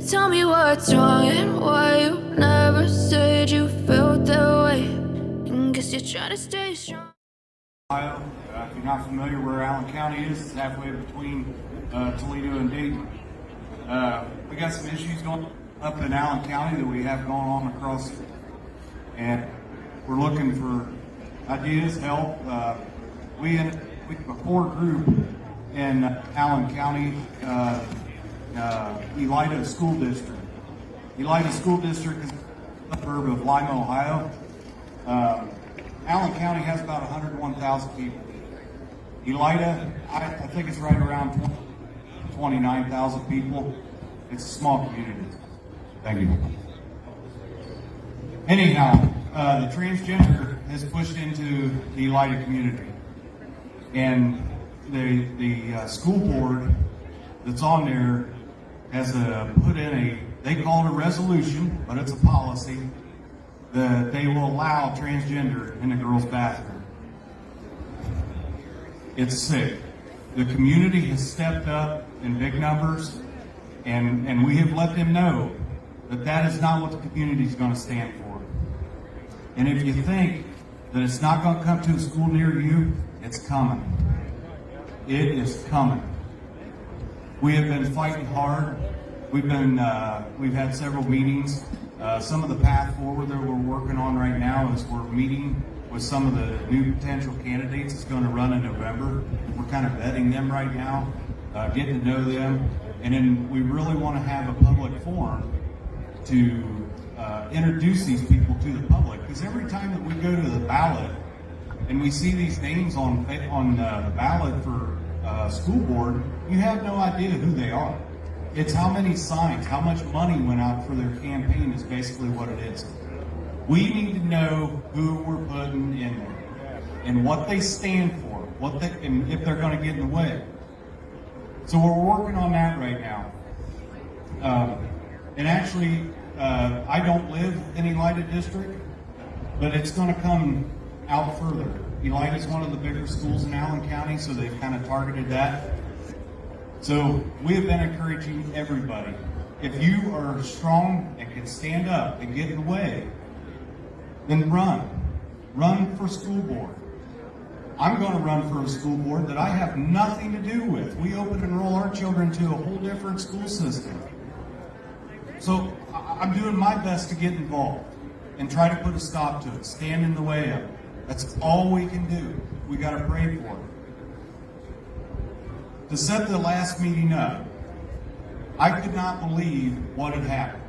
Tell me what's wrong and why you never said you felt that way. And guess you're trying to stay strong. Ohio. If you're not familiar where Allen County is, it's halfway between Toledo and Dayton. We got some issues going up in Allen County that we have going on across, and we're looking for ideas, help. We a core group in Allen County, Elida School District. Elida School District is a suburb of Lima, Ohio. Allen County has about 101,000 people. Elida, I think it's right around 29,000 people. It's a small community. Thank you. Anyhow, the transgender has pushed into the Elida community. And the school board that's on there has put in they call it a resolution, but it's a policy, that they will allow transgender in the girls' bathroom. It's sick. The community has stepped up in big numbers, and we have let them know that that is not what the community is going to stand for. And if you think that it's not going to come to a school near you, it's coming. It is coming. We have been fighting hard. We've had several meetings. Some of the path forward that we're working on right now is we're meeting with some of the new potential candidates that's going to run in November. We're kind of vetting them right now, getting to know them, and then we really want to have a public forum to introduce these people to the public. Because every time that we go to the ballot and we see these names on the ballot for school board, you have no idea who they are. It's how many signs, how much money went out for their campaign is basically what it is. We need to know who we're putting in there and what they stand for, and if they're going to get in the way. So we're working on that right now. And actually, I don't live in Elida District, but it's going to come out further. Elida is one of the bigger schools in Allen County, so they've kind of targeted that. So we have been encouraging everybody. If you are strong and can stand up and get in the way, then run. Run for school board. I'm going to run for a school board that I have nothing to do with. We open and enroll our children to a whole different school system. So I'm doing my best to get involved and try to put a stop to it, stand in the way of it. That's all we can do. We got to pray for it. To set the last meeting up, I could not believe what had happened.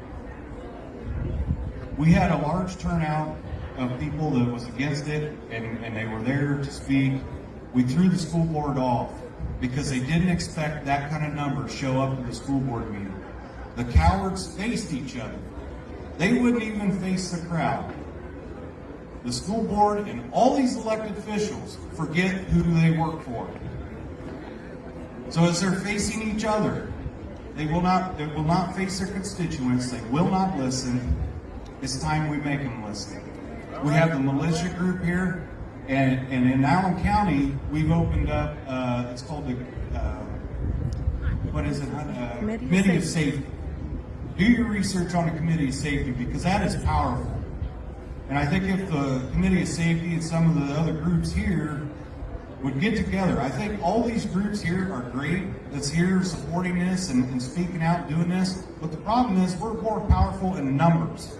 We had a large turnout of people that was against it, and they were there to speak. We threw the school board off because they didn't expect that kind of number show up at the school board meeting. The cowards faced each other. They wouldn't even face the crowd. The school board and all these elected officials forget who they work for. So as they're facing each other, they will not face their constituents. They will not listen. It's time we make them listen. We have the militia group here, and in Allen County, we've opened up, it's called the, Committee of Safety. Do your research on the Committee of Safety, because that is powerful. And I think if the Committee of Safety and some of the other groups here would get together, I think all these groups here are great that's here supporting this and speaking out, doing this. But the problem is we're more powerful in numbers.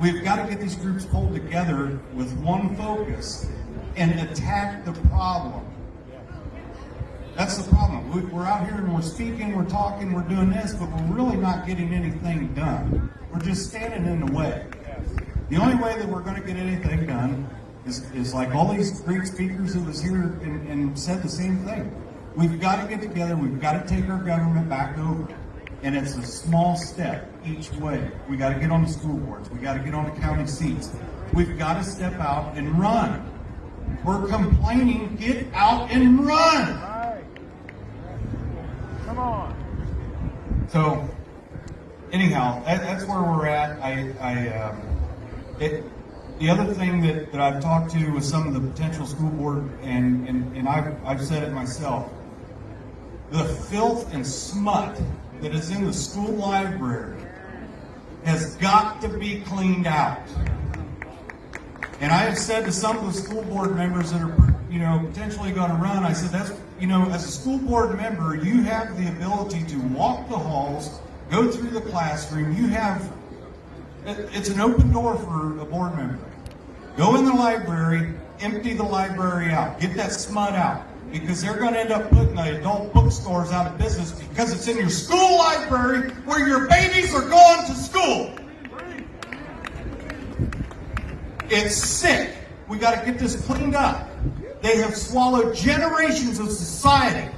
We've got to get these groups pulled together with one focus and attack the problem. That's the problem. We're out here and we're speaking, we're talking, we're doing this, but we're really not getting anything done. We're just standing in the way. The only way that we're going to get anything done is like all these great speakers that was here and said the same thing. We've got to get together. We've got to take our government back over. And it's a small step each way. We got to get on the school boards. We got to get on the county seats. We've got to step out and run. We're complaining. Get out and run. All right. Come on. So, anyhow, that's where we're at. The other thing that I've talked to with some of the potential school board, and I've said it myself, the filth and smut that is in the school library has got to be cleaned out. And I have said to some of the school board members that are, potentially going to run, I said, that's, as a school board member, you have the ability to walk the halls, go through the classroom. It's an open door for a board member. Go in the library, empty the library out, get that smut out, because they're going to end up putting the adult bookstores out of business because it's in your school library where your babies are going to school. It's sick. We got to get this cleaned up. They have swallowed generations of society.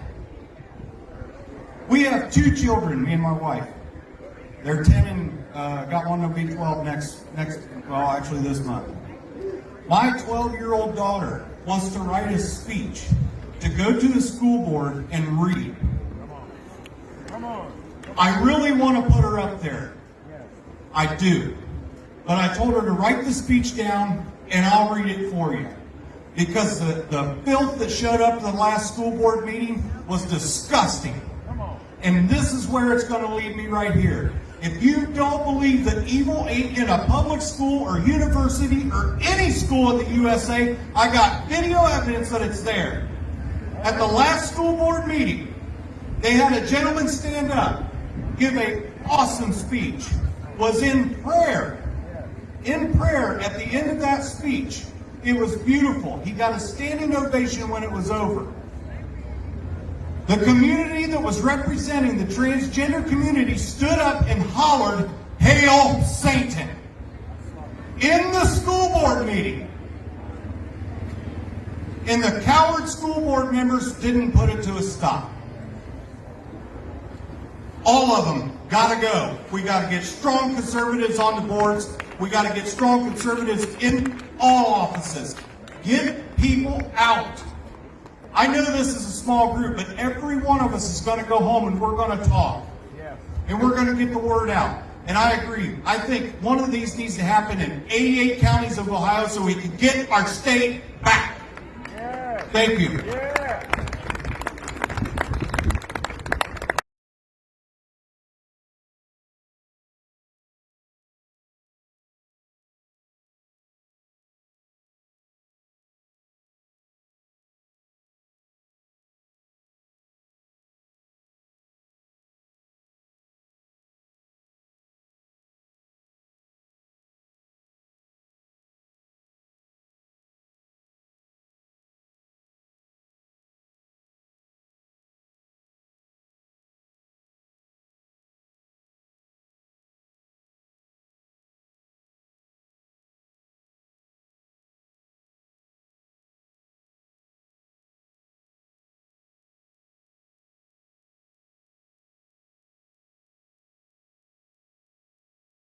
We have 2 children, me and my wife. They're 10 and got one that'll be 12 actually this month. My 12-year-old daughter wants to write a speech to go to the school board and read. Come on. I really want to put her up there. I do. But I told her to write the speech down and I'll read it for you. Because the filth that showed up to the last school board meeting was disgusting. And this is where it's going to lead me right here. If you don't believe that evil ain't in a public school or university or any school in the USA, I got video evidence that it's there. At the last school board meeting, they had a gentleman stand up, give an awesome speech, was in prayer. In prayer at the end of that speech. It was beautiful. He got a standing ovation when it was over. The community that was representing the transgender community stood up and hollered, "Hail Satan!" in the school board meeting. And the coward school board members didn't put it to a stop. All of them got to go. We got to get strong conservatives on the boards. We got to get strong conservatives in all offices. Get people out. I know this is a small group, but every one of us is going to go home and we're going to talk. And we're going to get the word out. And I agree. I think one of these needs to happen in 88 counties of Ohio so we can get our state back. Thank you.